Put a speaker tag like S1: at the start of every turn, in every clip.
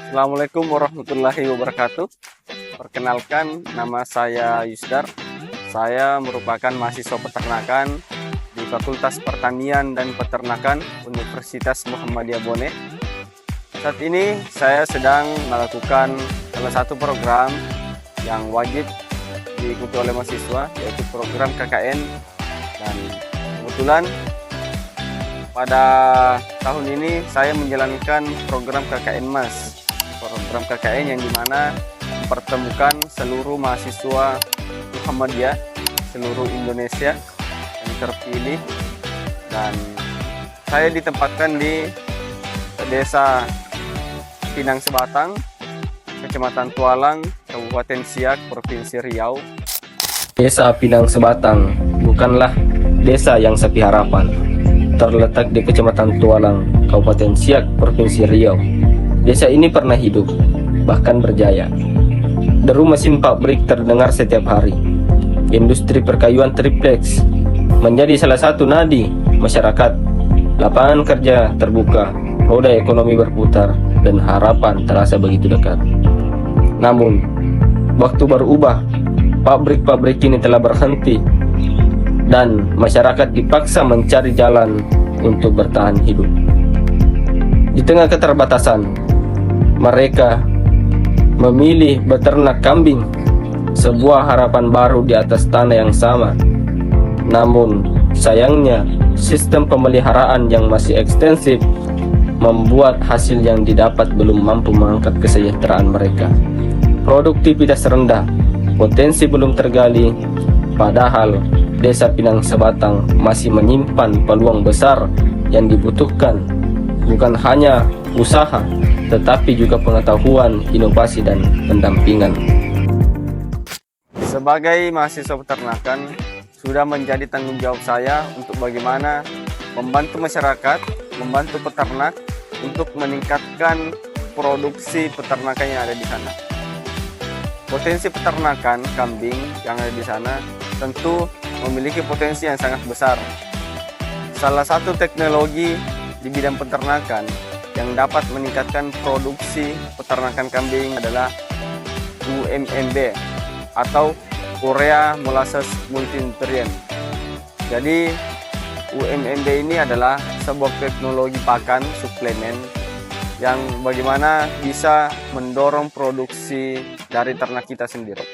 S1: Assalamualaikum warahmatullahi wabarakatuh. Perkenalkan, nama saya Yusdar. Saya merupakan mahasiswa peternakan di Fakultas Pertanian dan Peternakan Universitas Muhammadiyah Bone. Saat ini saya sedang melakukan salah satu program yang wajib diikuti oleh mahasiswa, yaitu program KKN. Dan kebetulan pada tahun ini saya menjalankan program KKN Mas. Program KKN yang dimana mempertemukan seluruh mahasiswa Muhammadiyah seluruh Indonesia yang terpilih, dan saya ditempatkan di Desa Pinang Sebatang, Kecamatan Tualang, Kabupaten Siak, Provinsi Riau.
S2: Desa Pinang Sebatang bukanlah desa yang sepi harapan. Terletak di Kecamatan Tualang, Kabupaten Siak, Provinsi Riau. Desa ini pernah hidup, bahkan berjaya. Deru mesin pabrik terdengar setiap hari. Industri perkayuan triplex menjadi salah satu nadi masyarakat. Lapangan kerja terbuka, roda ekonomi berputar, dan harapan terasa begitu dekat. Namun, waktu berubah, pabrik-pabrik ini telah berhenti, dan masyarakat dipaksa mencari jalan untuk bertahan hidup. Di tengah keterbatasan, mereka memilih beternak kambing, sebuah harapan baru di atas tanah yang sama. Namun, sayangnya, sistem pemeliharaan yang masih ekstensif membuat hasil yang didapat belum mampu mengangkat kesejahteraan mereka. Produktivitas rendah, potensi belum tergali, padahal Desa Pinang Sebatang masih menyimpan peluang besar yang dibutuhkan bukan hanya usaha, tetapi juga pengetahuan, inovasi, dan pendampingan.
S1: Sebagai mahasiswa peternakan, sudah menjadi tanggung jawab saya untuk bagaimana membantu masyarakat, membantu peternak untuk meningkatkan produksi peternakan yang ada di sana. Potensi peternakan kambing yang ada di sana tentu memiliki potensi yang sangat besar. Salah satu teknologi di bidang peternakan yang dapat meningkatkan produksi peternakan kambing adalah UMMB atau Urea Molasses Multinutrient. Jadi UMMB ini adalah sebuah teknologi pakan suplemen yang bagaimana bisa mendorong produksi dari ternak kita sendiri.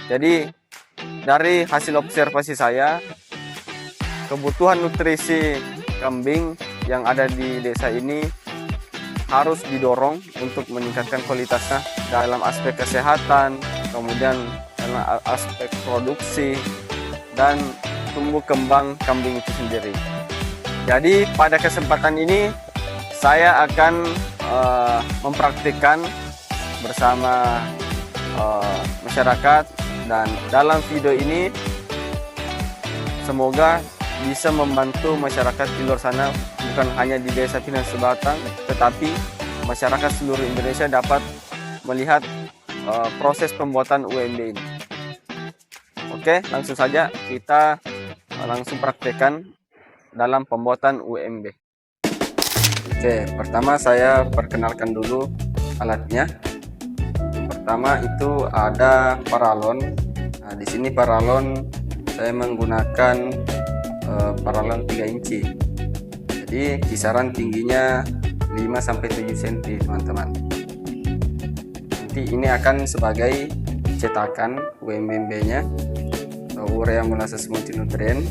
S1: Jadi dari hasil observasi saya, kebutuhan nutrisi kambing yang ada di desa ini harus didorong untuk meningkatkan kualitasnya dalam aspek kesehatan, kemudian dalam aspek produksi, dan tumbuh kembang kambing itu sendiri. Jadi pada kesempatan ini saya akan mempraktikkan bersama masyarakat, dan dalam video ini semoga bisa membantu masyarakat di luar sana, bukan hanya di Desa Pinang Sebatang, tetapi masyarakat seluruh Indonesia dapat melihat proses pembuatan UMB ini. Oke, langsung saja kita langsung praktekkan dalam pembuatan UMB. Oke, pertama saya perkenalkan dulu alatnya. Pertama itu ada paralon. Nah, di sini paralon saya menggunakan paralon 3 inci. Jadi kisaran tingginya 5-7 cm, teman-teman. Nanti ini akan sebagai cetakan UMB-nya, Urea Molasses Multinutrient.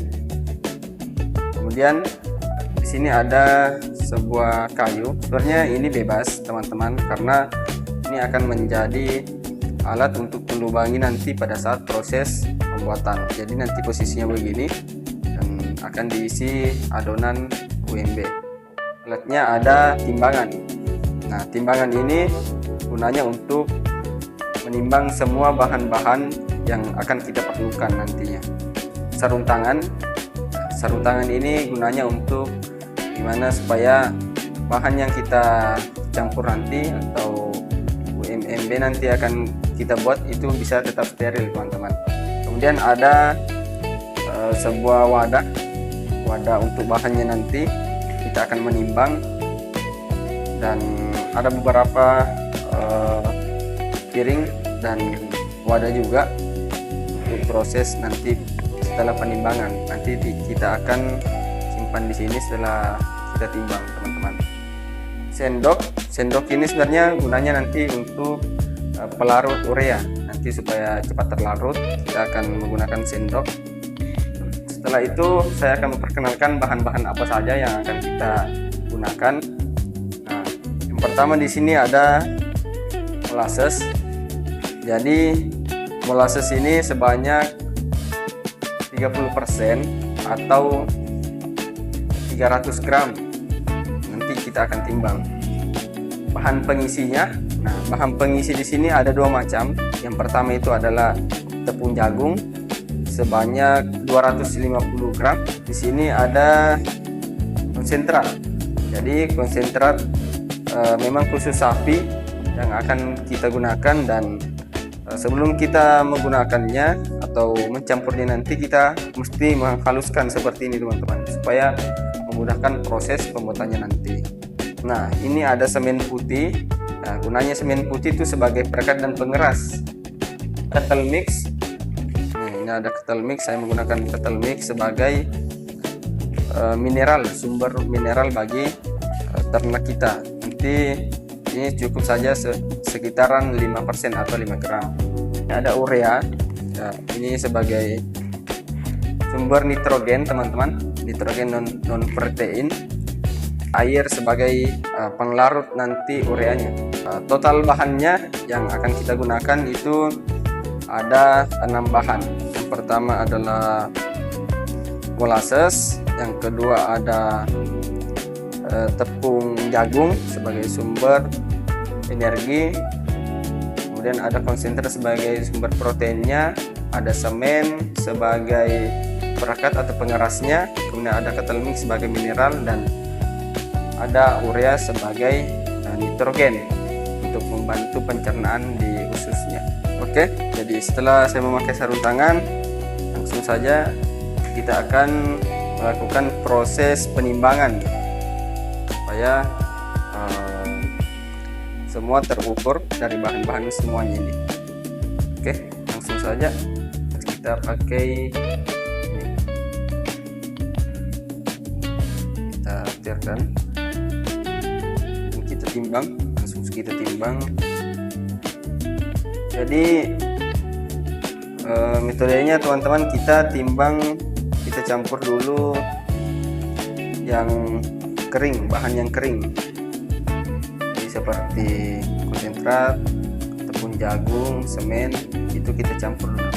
S1: Kemudian di sini ada sebuah kayu. Sebenarnya ini bebas, teman-teman, karena ini akan menjadi alat untuk melubangi nanti pada saat proses pembuatan. Jadi nanti posisinya begini dan akan diisi adonan UMB. Alatnya ada timbangan. Nah, timbangan ini gunanya untuk menimbang semua bahan-bahan yang akan kita perlukan nantinya. Sarung tangan. Sarung tangan ini gunanya untuk gimana supaya bahan yang kita campur nanti atau UMB nanti akan kita buat itu bisa tetap steril, teman-teman. Kemudian ada sebuah wadah untuk bahannya, nanti kita akan menimbang, dan ada beberapa piring dan wadah juga untuk proses nanti setelah penimbangan. Nanti kita akan simpan di sini setelah kita timbang, teman-teman. Sendok ini sebenarnya gunanya nanti untuk pelarut urea. Nanti supaya cepat terlarut, kita akan menggunakan sendok. Setelah itu saya akan memperkenalkan bahan-bahan apa saja yang akan kita gunakan. Nah, yang pertama di sini ada molasses. Jadi molasses ini sebanyak 30% atau 300 gram. Nanti kita akan timbang. Bahan pengisinya, nah bahan pengisi di sini ada dua macam. Yang pertama itu adalah tepung jagung sebanyak 250 gram. Di sini ada konsentrat. Jadi konsentrat memang khusus sapi yang akan kita gunakan, dan sebelum kita menggunakannya atau mencampurnya nanti kita mesti menghaluskan seperti ini, teman-teman, supaya memudahkan proses pembuatannya nanti. Nah, ini ada semen putih. Nah, gunanya semen putih itu sebagai perekat dan pengeras. Kettle mix. Nah, ini ada kettle mix. Saya menggunakan kettle mix sebagai mineral, sumber mineral bagi ternak kita. Nanti ini cukup saja sekitaran 5% atau 5 gram. Ini ada urea. Nah, ini sebagai sumber nitrogen, teman-teman. Nitrogen non protein. Air sebagai penglarut nanti ureanya. Total bahannya yang akan kita gunakan itu ada 6 bahan. Yang pertama adalah molasses, yang kedua ada tepung jagung sebagai sumber energi, kemudian ada konsentrat sebagai sumber proteinnya, ada semen sebagai perekat atau pengerasnya, kemudian ada kettle mix sebagai mineral, dan ada urea sebagai nitrogen untuk membantu pencernaan di ususnya. Oke, jadi setelah saya memakai sarung tangan, langsung saja kita akan melakukan proses penimbangan supaya semua terukur dari bahan-bahan semuanya ini. Oke, langsung saja kita pakai ini. Kita tirkan, kita timbang, langsung kita timbang. Jadi metodenya, teman-teman, kita timbang, kita campur dulu yang kering, bahan yang kering. Jadi seperti konsentrat, tepung jagung, semen, itu kita campur dulu.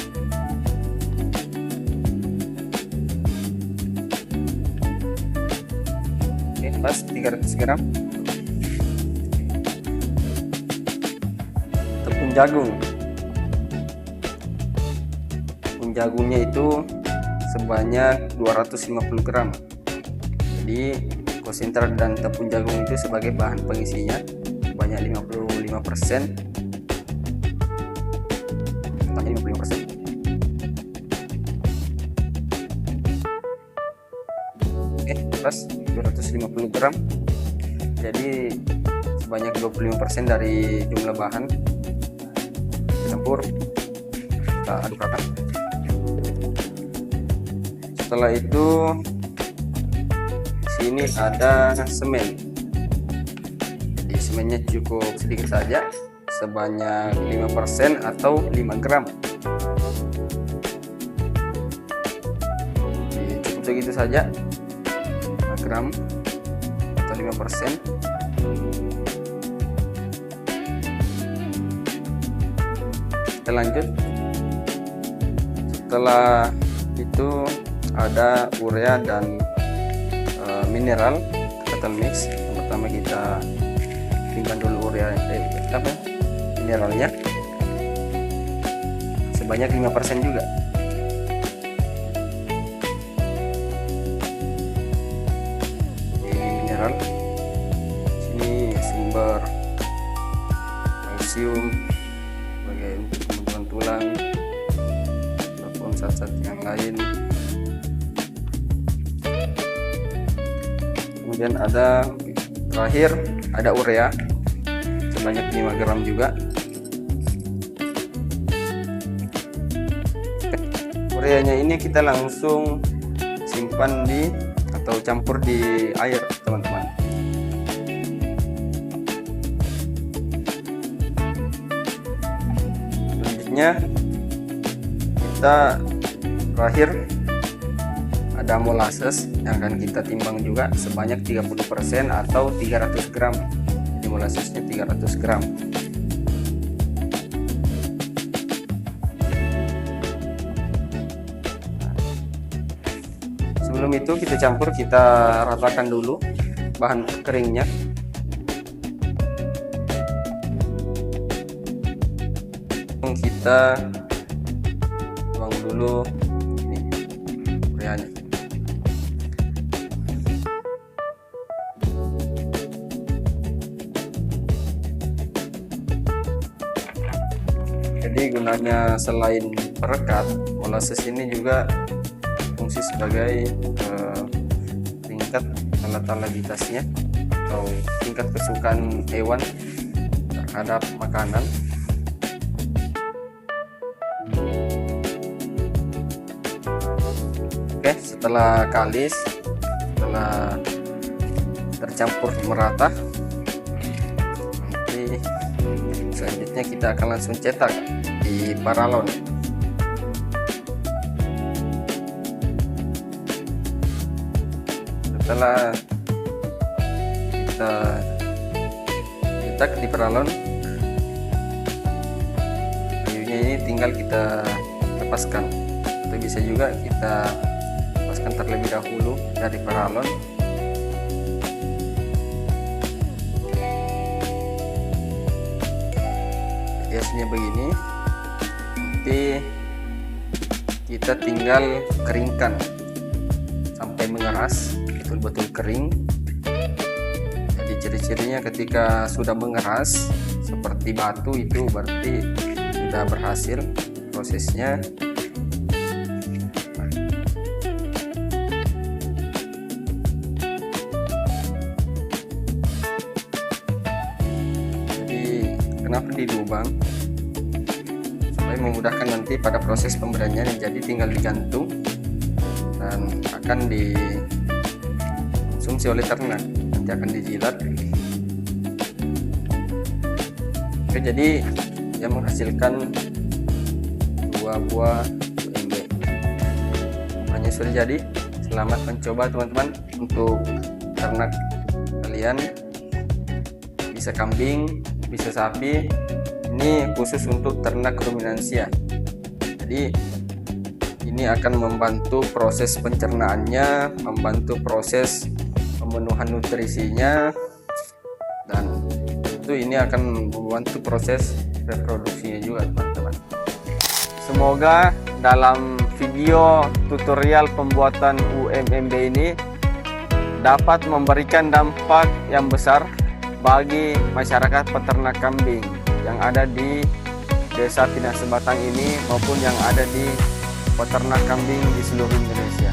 S1: Oke, pas 300 gram. Tepung jagung. Tepung jagungnya itu sebanyak 250 gram. Jadi konsentrat dan tepung jagung itu sebagai bahan pengisinya banyak 55%. 55%. Oke, pas 250 gram. Jadi sebanyak 25% dari jumlah bahan. Campur, kita aduk rata. Setelah itu sini ada semen. Jadi semennya cukup sedikit saja, sebanyak 5% atau 5 gram. Jadi cukup segitu saja, 5 gram atau 5%. Kita lanjut. Setelah itu ada urea dan mineral kettle mix. Yang pertama kita timbang dulu urea mineralnya sebanyak 5% juga. Ini mineral, sini sumber kalsium sebagai untuk pembentukan tulang ataupun zat-zat yang lain. Kemudian ada terakhir ada urea sebanyak 5 gram juga. Ureanya ini kita langsung simpan di atau campur di air, teman-teman. Selanjutnya kita terakhir ada molasses yang akan kita timbang juga sebanyak 30% atau 300 gram. Jadi molassesnya 300 gram. Sebelum itu kita campur, kita ratakan dulu bahan keringnya. Kita tuang dulu ini ureanya. Jadi gunanya selain perekat, molasses ini juga fungsi sebagai tingkat palatabilitasnya atau tingkat kesukaan hewan terhadap makanan. Oke, setelah kalis, setelah tercampur merata, nanti selanjutnya kita akan langsung cetak di paralon. Setelah kita cetak di paralon, kayunya ini tinggal kita lepaskan, atau bisa juga kita lepaskan terlebih dahulu dari paralon. Biasanya begini, nanti kita tinggal keringkan sampai mengeras, betul-betul kering. Jadi ciri-cirinya ketika sudah mengeras seperti batu, itu berarti sudah berhasil prosesnya. Jadi kenapa dilubang? Supaya memudahkan nanti pada proses pemberiannya. Jadi tinggal digantung dan akan dikonsumsi oleh ternak, nanti akan dijilat. Oke, jadi yang menghasilkan 2 buah UMB hanya sudah jadi. Selamat mencoba teman-teman untuk ternak kalian, bisa kambing, bisa sapi. Ini khusus untuk ternak ruminansia. Jadi ini akan membantu proses pencernaannya, membantu proses pemenuhan nutrisinya, dan tentu ini akan membantu proses reproduksinya juga, teman-teman. Semoga dalam video tutorial pembuatan UMMB ini dapat memberikan dampak yang besar bagi masyarakat peternak kambing yang ada di Desa Pinang Sebatang ini maupun yang ada di peternak kambing di seluruh Indonesia.